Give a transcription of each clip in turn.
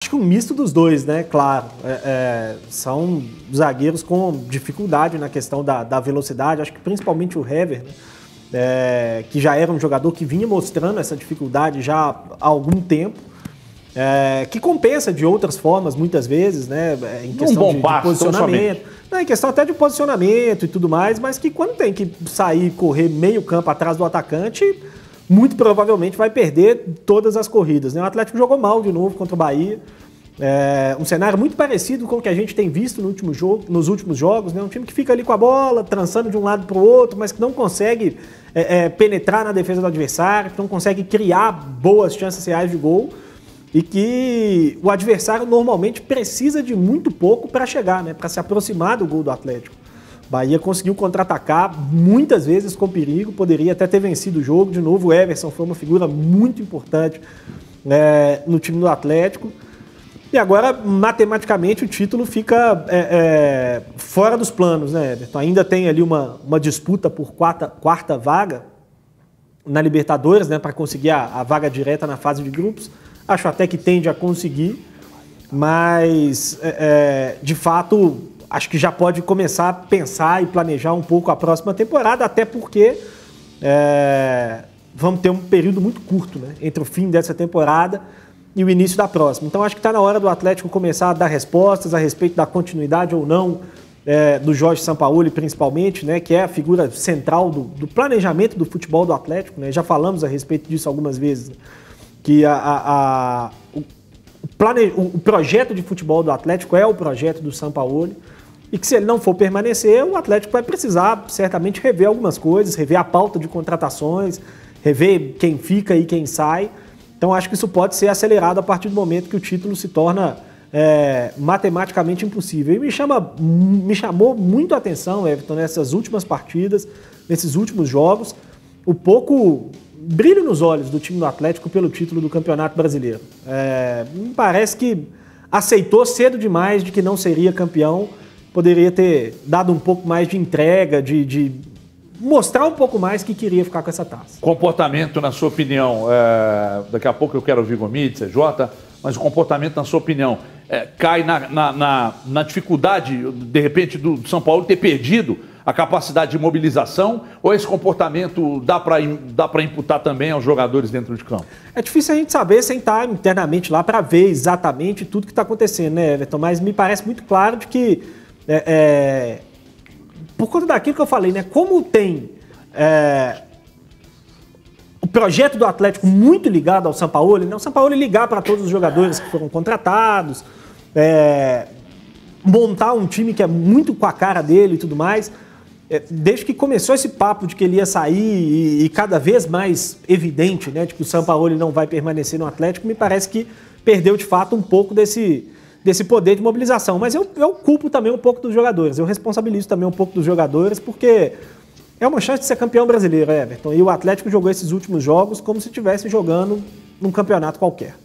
Acho que um misto dos dois, né? Claro. São zagueiros com dificuldade na questão da velocidade. Acho que principalmente o Hever, né? Que já era um jogador que vinha mostrando essa dificuldade já há algum tempo. Que compensa de outras formas, muitas vezes, né? Em questão de posicionamento. Em questão até de posicionamento e tudo mais, mas que quando tem que sair e correr meio campo atrás do atacante, muito provavelmente vai perder todas as corridas, né? O Atlético jogou mal de novo contra o Bahia. Um cenário muito parecido com o que a gente tem visto nos últimos jogos, né? Um time que fica ali com a bola, trançando de um lado para o outro, mas que não consegue penetrar na defesa do adversário, que não consegue criar boas chances reais de gol. E que o adversário normalmente precisa de muito pouco para chegar, né? Para se aproximar do gol do Atlético. Bahia conseguiu contra-atacar muitas vezes com perigo, poderia até ter vencido o jogo. De novo, o Everson foi uma figura muito importante no time do Atlético. E agora, matematicamente, o título fica fora dos planos, né, Everton? Ainda tem ali uma disputa por quarta vaga na Libertadores, né, para conseguir a vaga direta na fase de grupos. Acho até que tende a conseguir, mas, de fato, acho que já pode começar a pensar e planejar um pouco a próxima temporada, até porque vamos ter um período muito curto, né, entre o fim dessa temporada e o início da próxima. Então, acho que está na hora do Atlético começar a dar respostas a respeito da continuidade ou não do Jorge Sampaoli, principalmente, né, que é a figura central do planejamento do futebol do Atlético, né? Já falamos a respeito disso algumas vezes, né? Que o projeto de futebol do Atlético é o projeto do Sampaoli e que se ele não for permanecer, o Atlético vai precisar certamente rever algumas coisas, rever a pauta de contratações, rever quem fica e quem sai. Então acho que isso pode ser acelerado a partir do momento que o título se torna matematicamente impossível. E me chamou muito a atenção, Everton, nessas últimas partidas, nesses últimos jogos, o pouco brilho nos olhos do time do Atlético pelo título do Campeonato Brasileiro. Me parece que aceitou cedo demais de que não seria campeão, poderia ter dado um pouco mais de entrega, de mostrar um pouco mais que queria ficar com essa taça. Comportamento, na sua opinião, daqui a pouco eu quero ouvir Gomide, CJ, mas o comportamento, na sua opinião, cai na dificuldade, de repente, do São Paulo ter perdido a capacidade de mobilização, ou esse comportamento dá para imputar também aos jogadores dentro de campo? É difícil a gente saber sem estar internamente lá para ver exatamente tudo que está acontecendo, né, Everton? Mas me parece muito claro de que, por conta daquilo que eu falei, né, como tem o projeto do Atlético muito ligado ao Sampaoli, né, o Sampaoli ligar para todos os jogadores que foram contratados, montar um time que é muito com a cara dele e tudo mais. Desde que começou esse papo de que ele ia sair e cada vez mais evidente, né, de que o Sampaoli não vai permanecer no Atlético, me parece que perdeu de fato um pouco desse poder de mobilização. Mas eu culpo também um pouco dos jogadores, eu responsabilizo também um pouco dos jogadores, porque é uma chance de ser campeão brasileiro, Everton. E o Atlético jogou esses últimos jogos como se estivesse jogando num campeonato qualquer.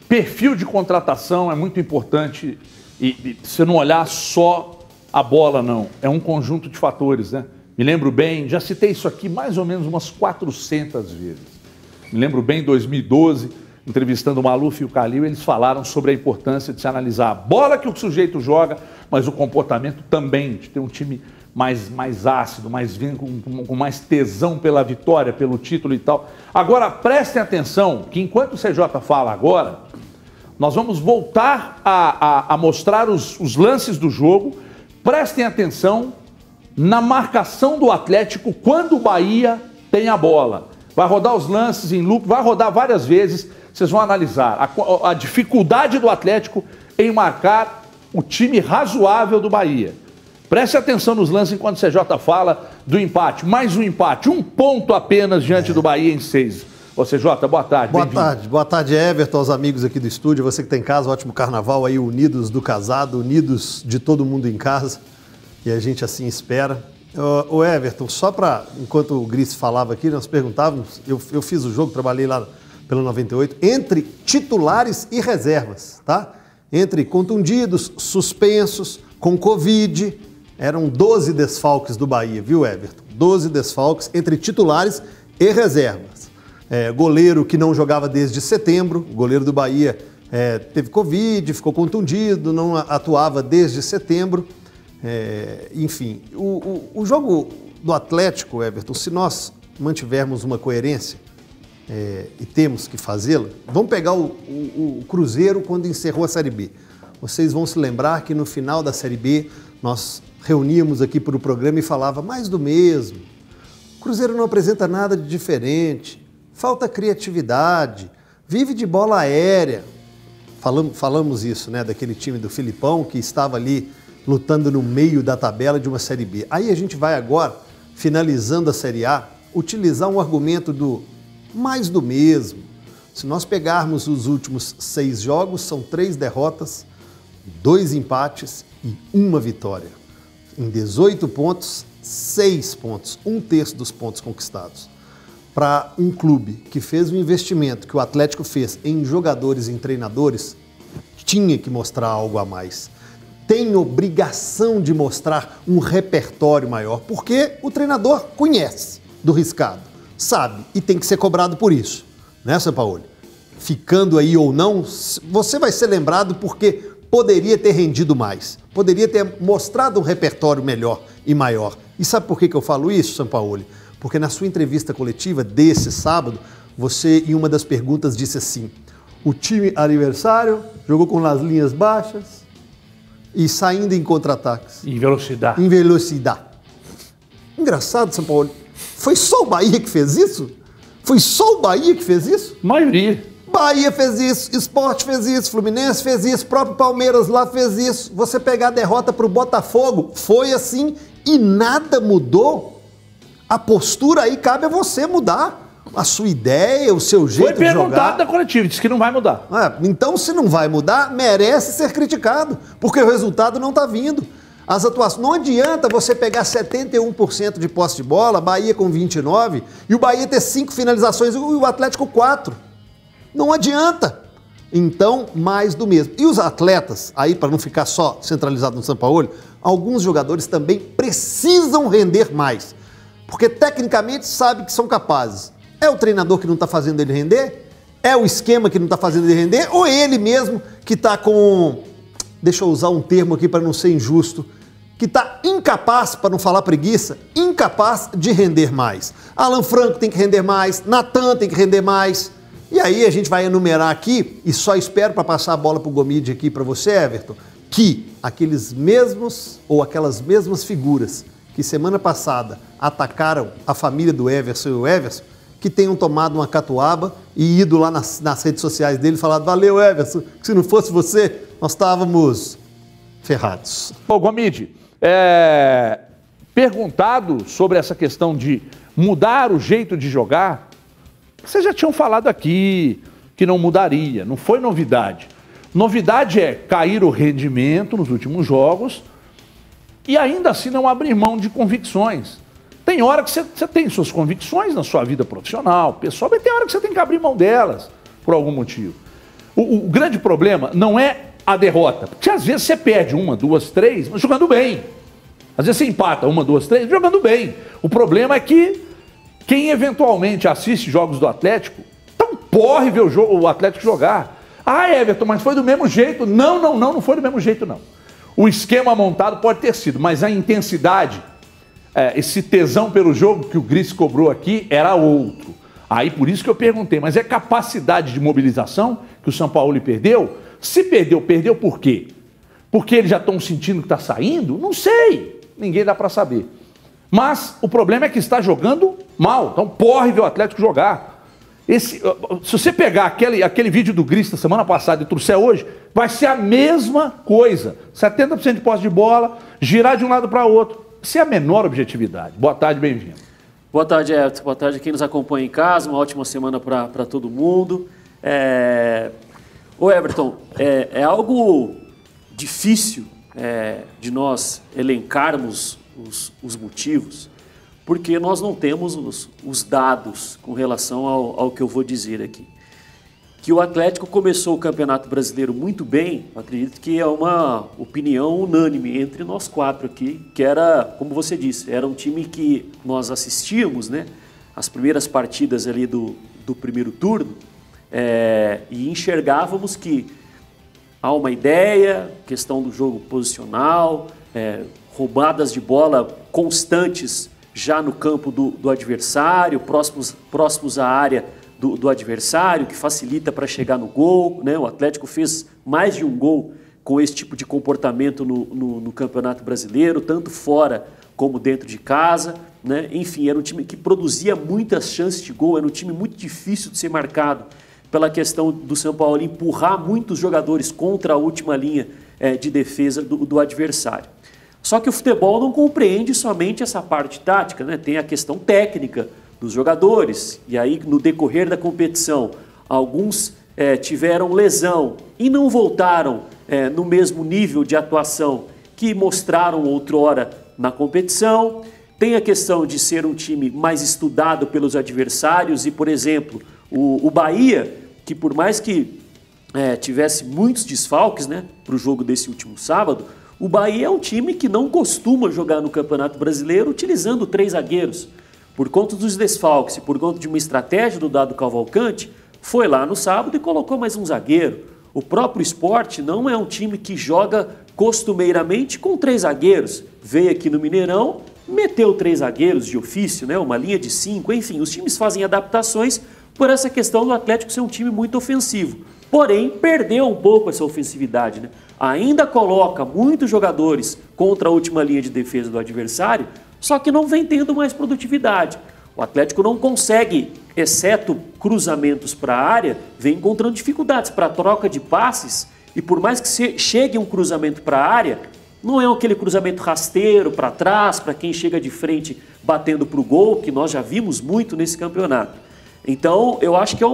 Perfil de contratação é muito importante e você não olhar só a bola, não. É um conjunto de fatores, né? Me lembro bem, já citei isso aqui mais ou menos umas 400 vezes. Me lembro bem, em 2012, entrevistando o Maluf e o Calil, eles falaram sobre a importância de se analisar a bola que o sujeito joga, mas o comportamento também, de ter um time mais ácido, com mais tesão pela vitória, pelo título e tal. Agora, prestem atenção que enquanto o CJ fala agora, nós vamos voltar a mostrar os lances do jogo. Prestem atenção na marcação do Atlético quando o Bahia tem a bola. Vai rodar os lances em loop, vai rodar várias vezes. Vocês vão analisar a dificuldade do Atlético em marcar o time razoável do Bahia. Preste atenção nos lances enquanto o CJ fala do empate. Mais um empate, 1 ponto apenas diante do Bahia em 6. Ô CJ, boa tarde. Boa tarde, Everton, aos amigos aqui do estúdio, você que tem em casa, ótimo carnaval aí, unidos do casado, unidos de todo mundo em casa, e a gente assim espera. Ô Everton, só para, enquanto o Gris falava aqui, nós perguntávamos, eu fiz o jogo, trabalhei lá pelo 98, entre titulares e reservas, tá? Entre contundidos, suspensos, com Covid, eram 12 desfalques do Bahia, viu, Everton? 12 desfalques entre titulares e reservas. Goleiro que não jogava desde setembro, o goleiro do Bahia teve Covid, ficou contundido, não atuava desde setembro. Enfim, o jogo do Atlético, Everton, se nós mantivermos uma coerência, e temos que fazê-la, vamos pegar o Cruzeiro quando encerrou a Série B. Vocês vão se lembrar que no final da Série B, nós reuníamos aqui para o programa e falava mais do mesmo. O Cruzeiro não apresenta nada de diferente, falta criatividade, vive de bola aérea. Falamos isso, né, daquele time do Filipão que estava ali lutando no meio da tabela de uma Série B. Aí a gente vai agora, finalizando a Série A, utilizar um argumento do mais do mesmo. Se nós pegarmos os últimos 6 jogos, são 3 derrotas, 2 empates e 1 vitória. Em 18 pontos, 6 pontos, 1/3 dos pontos conquistados. Para um clube que fez o investimento que o Atlético fez em jogadores e em treinadores, tinha que mostrar algo a mais. Tem obrigação de mostrar um repertório maior, porque o treinador conhece do riscado, sabe, e tem que ser cobrado por isso, né, Sampaoli? Ficando aí ou não, você vai ser lembrado porque poderia ter rendido mais, poderia ter mostrado um repertório melhor e maior. E sabe por que eu falo isso, Sampaoli? Porque na sua entrevista coletiva desse sábado, você, em uma das perguntas, disse assim: o time adversário jogou com as linhas baixas e saindo em contra-ataques. Em velocidade. Em velocidade. Engraçado, Sampaoli. Foi só o Bahia que fez isso? Foi só o Bahia que fez isso? Maioria. Bahia fez isso, Sport fez isso, Fluminense fez isso, próprio Palmeiras lá fez isso. Você pegar a derrota para o Botafogo, foi assim e nada mudou. A postura aí cabe a você mudar. A sua ideia, o seu jeito de jogar. Foi perguntado da coletiva, disse que não vai mudar. Então, se não vai mudar, merece ser criticado, porque o resultado não está vindo. As atuações, não adianta você pegar 71% de posse de bola, Bahia com 29%, e o Bahia ter 5 finalizações e o Atlético 4%. Não adianta. Então, mais do mesmo. E os atletas, aí para não ficar só centralizado no Sampaoli, alguns jogadores também precisam render mais, porque tecnicamente sabe que são capazes. É o treinador que não está fazendo ele render? É o esquema que não está fazendo ele render? Ou ele mesmo que está com... Deixa eu usar um termo aqui para não ser injusto. Que está incapaz, para não falar preguiça, incapaz de render mais. Alan Franco tem que render mais, Natan tem que render mais. E aí a gente vai enumerar aqui, e só espero para passar a bola para o Gomide aqui para você, Everton, que aqueles mesmos ou aquelas mesmas figuras que semana passada atacaram a família do Everson e o Everson, que tenham tomado uma catuaba e ido lá nas redes sociais dele e falado: valeu, Everson, que se não fosse você, nós estávamos ferrados. Ô, Gomide, perguntado sobre essa questão de mudar o jeito de jogar, vocês já tinham falado aqui que não mudaria, não foi novidade. Novidade é cair o rendimento nos últimos jogos e ainda assim não abrir mão de convicções. Tem hora que você tem suas convicções na sua vida profissional, pessoal, mas tem hora que você tem que abrir mão delas, por algum motivo. O grande problema não é a derrota, porque às vezes você perde 1, 2, 3, mas jogando bem. Às vezes você empata 1, 2, 3, jogando bem. O problema é que quem eventualmente assiste jogos do Atlético, tá um porre ver o Atlético jogar. Ah, Everton, mas foi do mesmo jeito. Não foi do mesmo jeito, não. O esquema montado pode ter sido, mas a intensidade, esse tesão pelo jogo que o Gris cobrou aqui era outro. Aí por isso que eu perguntei, mas é capacidade de mobilização que o Sampaoli perdeu? Se perdeu por quê? Porque eles já estão sentindo que está saindo? Não sei, ninguém dá para saber. Mas o problema é que está jogando mal, então porre ver o Atlético jogar. Se você pegar aquele vídeo do Gris da semana passada e trouxer hoje, vai ser a mesma coisa. 70% de posse de bola, girar de um lado para o outro. Sem a menor objetividade. Boa tarde, bem-vindo. Boa tarde, Everton. Boa tarde a quem nos acompanha em casa. Uma ótima semana para todo mundo. Ô Everton, é algo difícil de nós elencarmos os motivos, porque nós não temos os dados com relação ao que eu vou dizer aqui. Que o Atlético começou o Campeonato Brasileiro muito bem, acredito que é uma opinião unânime entre nós 4 aqui, que era, como você disse, era um time que nós assistíamos, né, as primeiras partidas ali do primeiro turno, e enxergávamos que há uma ideia, questão do jogo posicional, roubadas de bola constantes já no campo do adversário, próximos à área do adversário, que facilita para chegar no gol, né? O Atlético fez mais de um gol com esse tipo de comportamento no Campeonato Brasileiro, tanto fora como dentro de casa, né? Enfim, era um time que produzia muitas chances de gol, era um time muito difícil de ser marcado pela questão do São Paulo empurrar muitos jogadores contra a última linha de defesa do adversário. Só que o futebol não compreende somente essa parte tática, né? Tem a questão técnica dos jogadores, e aí no decorrer da competição, alguns tiveram lesão e não voltaram no mesmo nível de atuação que mostraram outrora na competição. Tem a questão de ser um time mais estudado pelos adversários e, por exemplo, o Bahia, que por mais que tivesse muitos desfalques, né, para o jogo desse último sábado, o Bahia é um time que não costuma jogar no Campeonato Brasileiro utilizando 3 zagueiros. Por conta dos desfalques e por conta de uma estratégia do Dado Cavalcante, foi lá no sábado e colocou mais um zagueiro. O próprio Sport não é um time que joga costumeiramente com 3 zagueiros. Veio aqui no Mineirão, meteu 3 zagueiros de ofício, né? Uma linha de 5, enfim, os times fazem adaptações por essa questão do Atlético ser um time muito ofensivo. Porém, perdeu um pouco essa ofensividade, né? Ainda coloca muitos jogadores contra a última linha de defesa do adversário, só que não vem tendo mais produtividade. O Atlético não consegue, exceto cruzamentos para a área, vem encontrando dificuldades para a troca de passes, e por mais que chegue um cruzamento para a área, não é aquele cruzamento rasteiro para trás, para quem chega de frente batendo para o gol, que nós já vimos muito nesse campeonato. Então, eu acho que é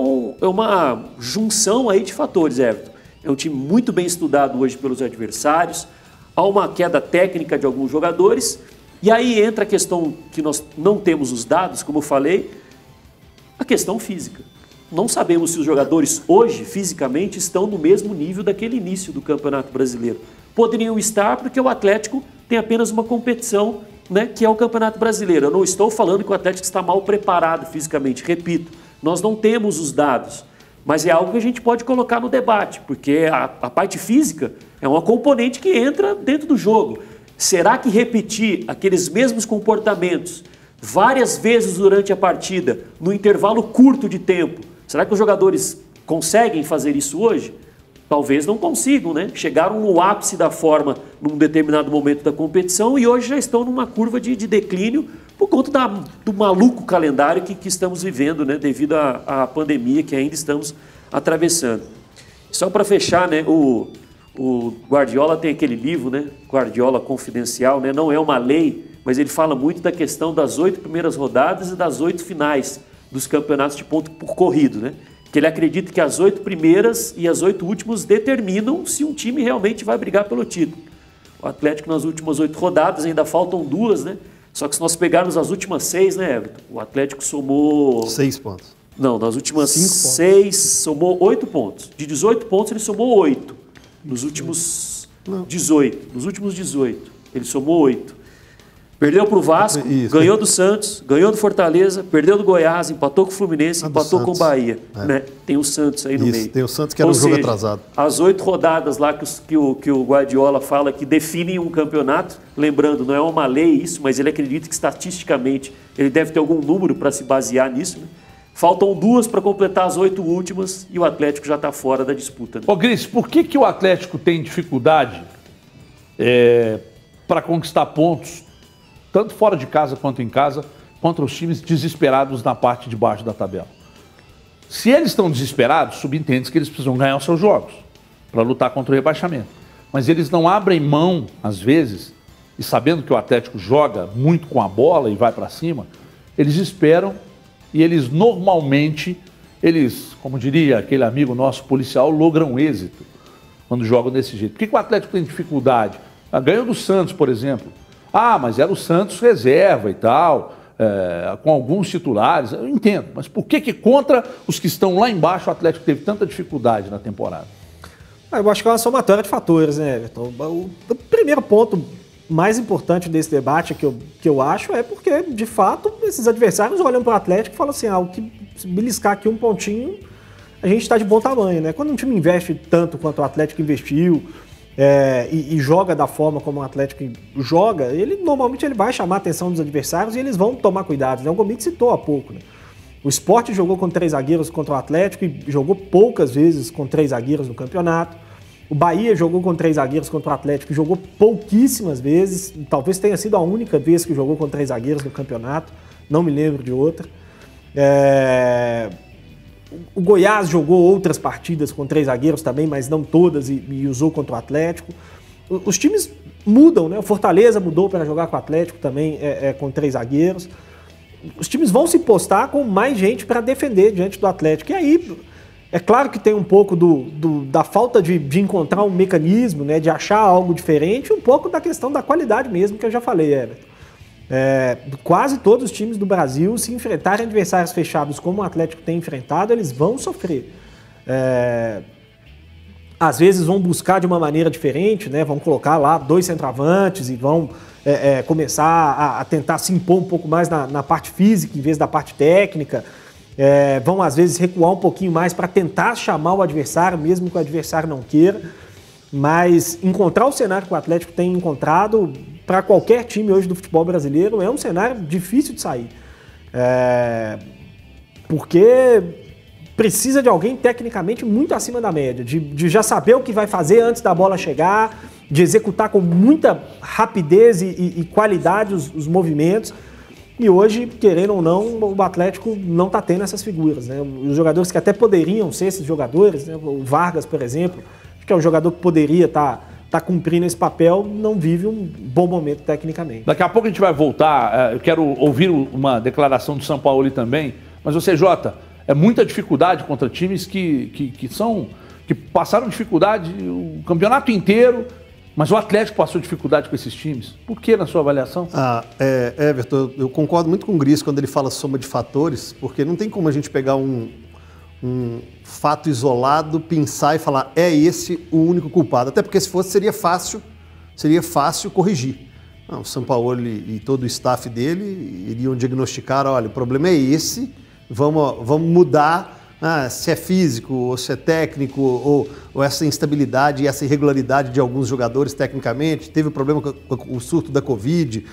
uma junção aí de fatores, Everton. É um time muito bem estudado hoje pelos adversários, há uma queda técnica de alguns jogadores, e aí entra a questão que nós não temos os dados, como eu falei, a questão física. Não sabemos se os jogadores hoje, fisicamente, estão no mesmo nível daquele início do Campeonato Brasileiro. Poderiam estar porque o Atlético tem apenas uma competição, né, que é o Campeonato Brasileiro. Eu não estou falando que o Atlético está mal preparado fisicamente, repito, nós não temos os dados, mas é algo que a gente pode colocar no debate, porque a parte física é uma componente que entra dentro do jogo. Será que repetir aqueles mesmos comportamentos várias vezes durante a partida, no intervalo curto de tempo, será que os jogadores conseguem fazer isso hoje? Talvez não consigam, né? Chegaram no ápice da forma num determinado momento da competição e hoje já estão numa curva de declínio por conta do maluco calendário que estamos vivendo, né? Devido à pandemia que ainda estamos atravessando. Só para fechar, né? O Guardiola tem aquele livro, né? Guardiola Confidencial, né? Não é uma lei, mas ele fala muito da questão das 8 primeiras rodadas e das 8 finais dos campeonatos de ponto por corrido, né? Que ele acredita que as 8 primeiras e as 8 últimas determinam se um time realmente vai brigar pelo título. O Atlético nas últimas 8 rodadas, ainda faltam 2, né? Só que se nós pegarmos as últimas 6, né, Everton? O Atlético somou... 6 pontos. Não, nas últimas 6 somou 8 pontos. De 18 pontos ele somou 8. Nos últimos 18. Nos últimos 18. Ele somou 8. Perdeu para o Vasco, ganhou do Santos, ganhou do Fortaleza, perdeu do Goiás, empatou com o Fluminense, empatou com o Bahia. Né? Tem o Santos aí no meio. Tem o Santos que era um jogo atrasado. As 8 rodadas lá que o Guardiola fala que definem um campeonato, lembrando, não é uma lei isso, mas ele acredita que estatisticamente ele deve ter algum número para se basear nisso. Né? Faltam 2 para completar as 8 últimas e o Atlético já está fora da disputa. Né? Ô Gris, por que o Atlético tem dificuldade para conquistar pontos, tanto fora de casa quanto em casa, contra os times desesperados na parte de baixo da tabela? Se eles estão desesperados, subentende-se que eles precisam ganhar os seus jogos para lutar contra o rebaixamento. Mas eles não abrem mão, às vezes, e sabendo que o Atlético joga muito com a bola e vai para cima, eles esperam e eles normalmente, como diria aquele amigo nosso policial, logram êxito quando jogam desse jeito. Por que o Atlético tem dificuldade? Ganhou do Santos, por exemplo. Ah, mas era o Santos reserva e tal, com alguns titulares. Eu entendo, mas por que contra os que estão lá embaixo o Atlético teve tanta dificuldade na temporada? Eu acho que é uma somatória de fatores, né, Everton? O primeiro ponto mais importante desse debate que eu acho é porque, de fato, esses adversários olham para o Atlético e falam assim, o que beliscar aqui um pontinho a gente está de bom tamanho, né? Quando um time investe tanto quanto o Atlético investiu e joga da forma como o Atlético joga, normalmente ele vai chamar a atenção dos adversários e eles vão tomar cuidado, né? O Gomide citou há pouco, né? O Sport jogou com 3 zagueiros contra o Atlético e jogou poucas vezes com 3 zagueiros no campeonato. O Bahia jogou com 3 zagueiros contra o Atlético e jogou pouquíssimas vezes. Talvez tenha sido a única vez que jogou com 3 zagueiros no campeonato. Não me lembro de outra. O Goiás jogou outras partidas com 3 zagueiros também, mas não todas, e usou contra o Atlético. Os times mudam, né? O Fortaleza mudou para jogar com o Atlético também com 3 zagueiros. Os times vão se postar com mais gente para defender diante do Atlético. E aí, é claro que tem um pouco da falta de encontrar um mecanismo, né, de achar algo diferente, um pouco da questão da qualidade mesmo, que eu já falei, Everton. Quase todos os times do Brasil, se enfrentarem adversários fechados como o Atlético tem enfrentado, eles vão sofrer. Às vezes vão buscar de uma maneira diferente, né, vão colocar lá 2 centroavantes e vão começar a tentar se impor um pouco mais na parte física em vez da parte técnica. Vão às vezes recuar um pouquinho mais para tentar chamar o adversário, mesmo que o adversário não queira. Mas encontrar o cenário que o Atlético tem encontrado para qualquer time hoje do futebol brasileiro é um cenário difícil de sair. Porque precisa de alguém tecnicamente muito acima da média, de já saber o que vai fazer antes da bola chegar, de executar com muita rapidez e qualidade os movimentos. E hoje, querendo ou não, o Atlético não está tendo essas figuras, né? Os jogadores que até poderiam ser esses jogadores, né? O Vargas, por exemplo, que é um jogador que poderia estar cumprindo esse papel, não vive um bom momento tecnicamente. Daqui a pouco a gente vai voltar, eu quero ouvir uma declaração do São Paulo também, mas você, Jota, é muita dificuldade contra times que passaram dificuldade o campeonato inteiro, mas o Atlético passou dificuldade com esses times. Por que, na sua avaliação? Everton, eu concordo muito com o Gris quando ele fala soma de fatores, porque não tem como a gente pegar um fato isolado, pensar e falar é esse o único culpado. Até porque se fosse seria fácil corrigir. Não, o Sampaoli e todo o staff dele iriam diagnosticar, olha, o problema é esse, vamos mudar. Se é físico, ou se é técnico, ou essa instabilidade e essa irregularidade de alguns jogadores tecnicamente, teve o problema com o surto da Covid,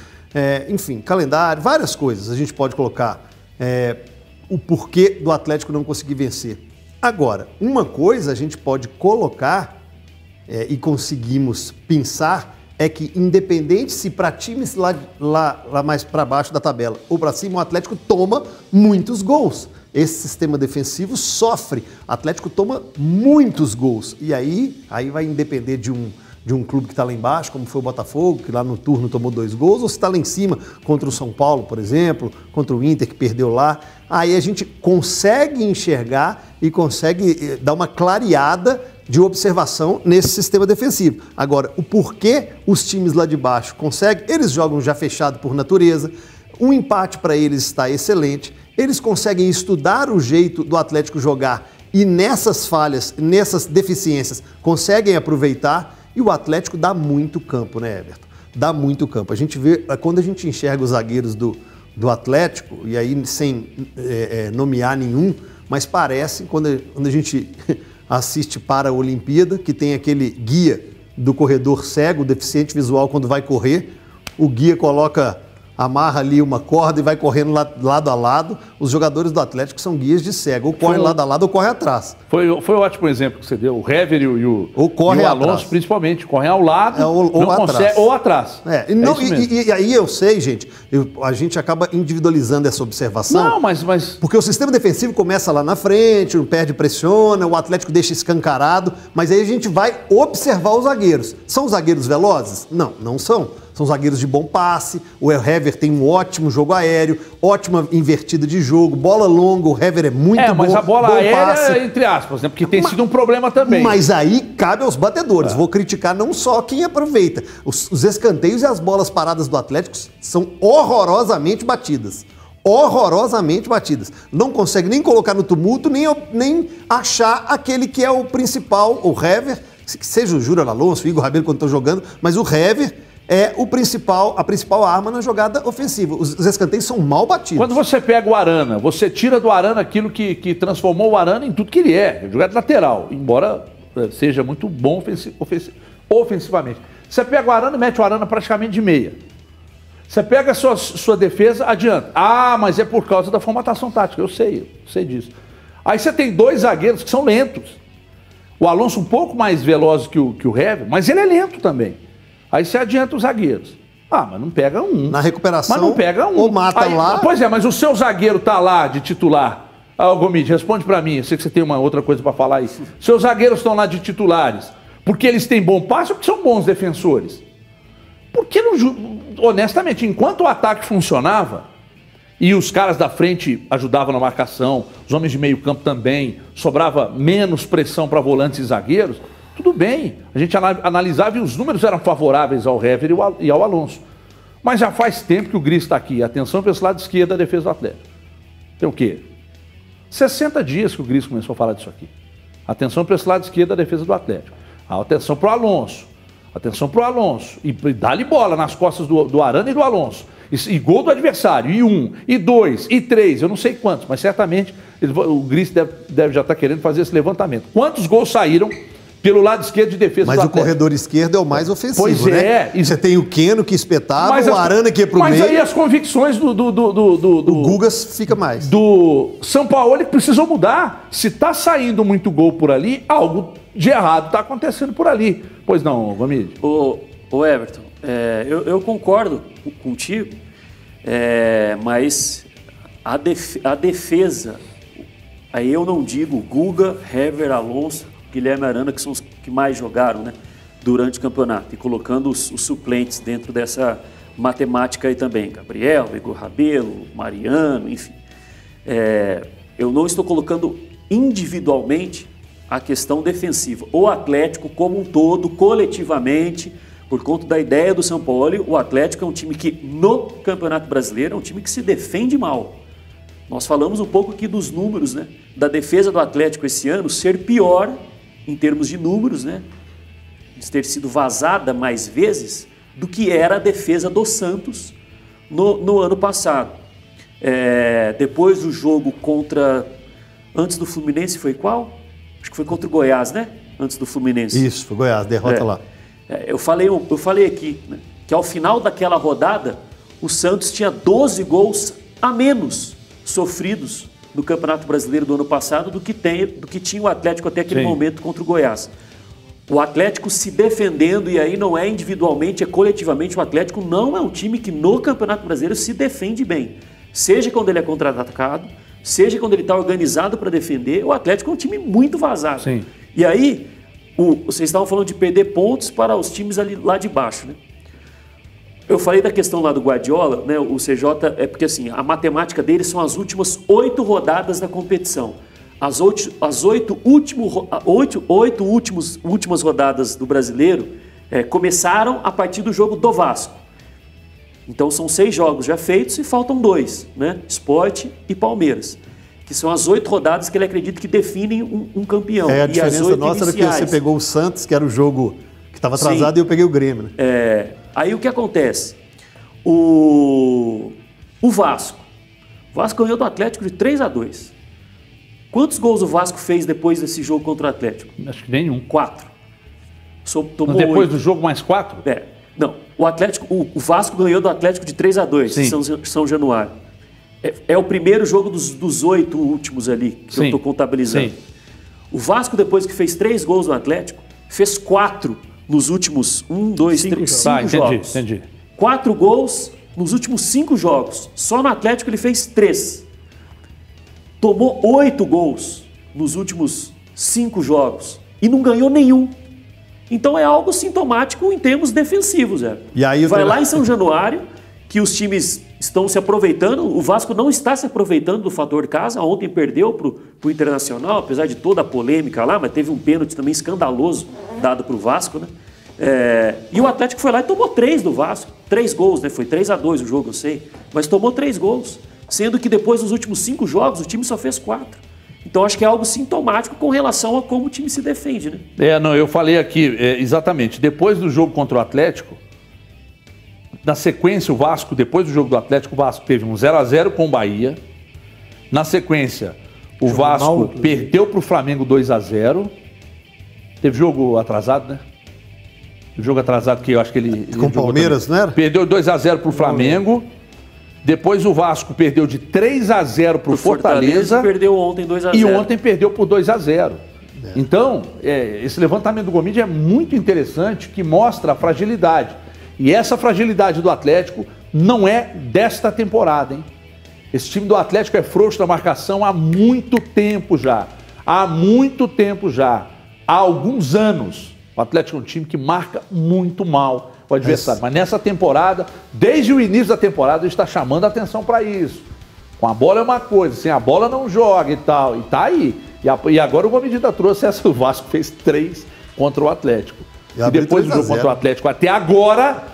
enfim, calendário, várias coisas a gente pode colocar o porquê do Atlético não conseguir vencer. Agora, uma coisa a gente pode colocar e conseguimos pensar é que independente se para times lá mais para baixo da tabela ou para cima, o Atlético toma muitos gols. Esse sistema defensivo sofre. O Atlético toma muitos gols. E aí vai depender de um clube que está lá embaixo, como foi o Botafogo, que lá no turno tomou 2 gols, ou se está lá em cima contra o São Paulo, por exemplo, contra o Inter, que perdeu lá. Aí a gente consegue enxergar e consegue dar uma clareada de observação nesse sistema defensivo. Agora, o porquê os times lá de baixo conseguem, eles jogam já fechado por natureza, um empate para eles está excelente, eles conseguem estudar o jeito do Atlético jogar e nessas falhas, nessas deficiências, conseguem aproveitar e o Atlético dá muito campo, né, Everton? Dá muito campo. A gente vê, quando a gente enxerga os zagueiros do Atlético, e aí sem nomear nenhum, mas parece, quando a gente assiste para a Olimpíada, que tem aquele guia do corredor cego, deficiente visual, quando vai correr, o guia amarra ali uma corda e vai correndo lado a lado. Os jogadores do Atlético são guias de cego, ou corre lado a lado ou corre atrás. Foi um ótimo exemplo que você deu. O Hever e o Alonso, atrás. Principalmente, correm ao lado ou atrás. E aí eu sei, gente, a gente acaba individualizando essa observação. Não, mas... Porque o sistema defensivo começa lá na frente, o perde, pressiona, o Atlético deixa escancarado, mas aí a gente vai observar os zagueiros. São os zagueiros velozes? Não são. São zagueiros de bom passe, o Hever tem um ótimo jogo aéreo, ótima invertida de jogo, bola longa, o Hever é muito bom. Mas a bola aérea, entre aspas, né? Porque tem sido um problema também. Mas aí cabe aos batedores. Vou criticar não só quem aproveita. Os escanteios e as bolas paradas do Atlético são horrorosamente batidas. Horrorosamente batidas. Não consegue nem colocar no tumulto, nem achar aquele que é o principal, o Hever, que seja o Júnior Alonso, o Igor Rabelo quando estão jogando, mas o Hever é a principal arma na jogada ofensiva. Os escanteios são mal batidos. Quando você pega o Arana, você tira do Arana aquilo que transformou o Arana em tudo que ele é, jogada lateral, embora seja muito bom ofensivamente. Você pega o Arana e mete o Arana praticamente de meia. Você pega a sua defesa, adianta. Ah, mas é por causa da formatação tática, eu sei disso. Aí você tem 2 zagueiros que são lentos. O Alonso um pouco mais veloz que o Hever, mas ele é lento também. Aí você adianta os zagueiros. Ah, mas não pega um. Na recuperação, mas não pega um. Ou mata aí, lá. Pois é, mas o seu zagueiro tá lá de titular. Gomide, responde pra mim. Eu sei que você tem uma outra coisa pra falar aí. Seus zagueiros estão lá de titulares porque eles têm bom passe ou porque são bons defensores? Porque, honestamente, enquanto o ataque funcionava e os caras da frente ajudavam na marcação, os homens de meio campo também, sobrava menos pressão para volantes e zagueiros, tudo bem, a gente analisava e os números eram favoráveis ao Hever e ao Alonso. Mas já faz tempo que o Gris está aqui. Atenção para esse lado esquerdo da defesa do Atlético. Tem o quê? 60 dias que o Gris começou a falar disso aqui. Atenção para esse lado esquerdo da defesa do Atlético. Atenção para o Alonso. Atenção para o Alonso. E dá-lhe bola nas costas do Arana e do Alonso. E gol do adversário. E 1, e 2, e 3. Eu não sei quantos, mas certamente o Gris deve já estar querendo fazer esse levantamento. Quantos gols saíram pelo lado esquerdo de defesa do Atlético? Mas o corredor esquerdo é o mais ofensivo, pois né? Você tem o Keno que espetava, o Arana que ia pro meio. Mas aí as convicções do Gugas fica mais. Do São Paulo que precisou mudar. Se tá saindo muito gol por ali, algo de errado tá acontecendo por ali. Pois não, Gomide? Ô Everton, eu concordo contigo, mas a defesa, aí eu não digo Guga, Hever, Alonso, Guilherme Arana, que são os que mais jogaram, né, durante o campeonato, e colocando os suplentes dentro dessa matemática aí também, Gabriel, Igor Rabelo, Mariano, enfim. Eu não estou colocando individualmente a questão defensiva. O Atlético como um todo, coletivamente, por conta da ideia do São Paulo, o Atlético é um time que no Campeonato Brasileiro é um time que se defende mal. Nós falamos um pouco aqui dos números, né, da defesa do Atlético esse ano ser pior em termos de números, né, de ter sido vazada mais vezes do que era a defesa do Santos no ano passado. Depois do jogo antes do Fluminense foi qual? Acho que foi contra o Goiás, né? Antes do Fluminense. Isso, foi Goiás, derrota lá. Eu falei aqui, né, que ao final daquela rodada o Santos tinha 12 gols a menos sofridos no Campeonato Brasileiro do ano passado do que tinha o Atlético até aquele momento contra o Goiás. O Atlético se defendendo, e aí não é individualmente, é coletivamente. O Atlético não é um time que no Campeonato Brasileiro se defende bem. Seja quando ele é contra-atacado, seja quando ele está organizado para defender, o Atlético é um time muito vazado. Sim. E aí, vocês estavam falando de perder pontos para os times ali, lá de baixo, né? Eu falei da questão lá do Guardiola, né? O CJ, porque assim, a matemática dele são as últimas 8 rodadas da competição. As 8 últimas rodadas do Brasileiro começaram a partir do jogo do Vasco. Então são 6 jogos já feitos e faltam 2, né? Sport e Palmeiras, que são as 8 rodadas que ele acredita que definem um campeão. A diferença nossa era que você pegou o Santos, que era o jogo que estava atrasado, e eu peguei o Grêmio, né? Aí o que acontece? O Vasco. O Vasco ganhou do Atlético de 3-2. Quantos gols o Vasco fez depois desse jogo contra o Atlético? Acho que nenhum. 4. Tomou depois 8. do jogo mais 4? Não, o Vasco ganhou do Atlético de 3-2 em São Januário. É o primeiro jogo dos 8 últimos ali que eu estou contabilizando. Sim. O Vasco, depois que fez 3 gols no Atlético, fez 4 nos últimos 5 jogos. Entendi. 4 gols nos últimos 5 jogos. Só no Atlético ele fez 3. Tomou 8 gols nos últimos 5 jogos e não ganhou nenhum. Então é algo sintomático em termos defensivos. E aí vai lá em São Januário, que os times estão se aproveitando, o Vasco não está se aproveitando do fator casa. Ontem perdeu para o Internacional, apesar de toda a polêmica lá, mas teve um pênalti também escandaloso dado para o Vasco, né? E o Atlético foi lá e tomou 3 do Vasco. 3 gols, né? Foi 3-2 o jogo, eu sei. Mas tomou 3 gols. Sendo que depois dos últimos 5 jogos, o time só fez 4. Então acho que é algo sintomático com relação a como o time se defende, né? Eu falei aqui, exatamente. Depois do jogo contra o Atlético, Na sequência, o Vasco, depois do jogo do Atlético, o Vasco teve um 0x0 com o Bahia. Na sequência, o Vasco perdeu para o Flamengo 2x0. Teve jogo atrasado, né? O jogo atrasado que eu acho que ele... Com o Palmeiras, não era? Perdeu 2x0 para o Flamengo. Depois o Vasco perdeu de 3x0 para o Fortaleza. Perdeu ontem 2x0. E ontem perdeu por 2x0. Então, esse levantamento do Gomide é muito interessante, que mostra a fragilidade. E essa fragilidade do Atlético não é desta temporada, hein? Esse time do Atlético é frouxo na marcação há muito tempo já. Há muito tempo já. Há alguns anos. O Atlético é um time que marca muito mal o adversário. Mas nessa temporada, desde o início da temporada, ele está chamando a atenção para isso. Com a bola é uma coisa, sem a bola não joga e tal. E tá aí. E agora o Gomide trouxe essa. O Vasco fez 3 contra o Atlético. E depois do jogo contra o Atlético, até agora,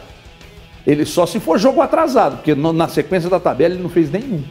ele só se for jogo atrasado, porque na sequência da tabela ele não fez nenhum.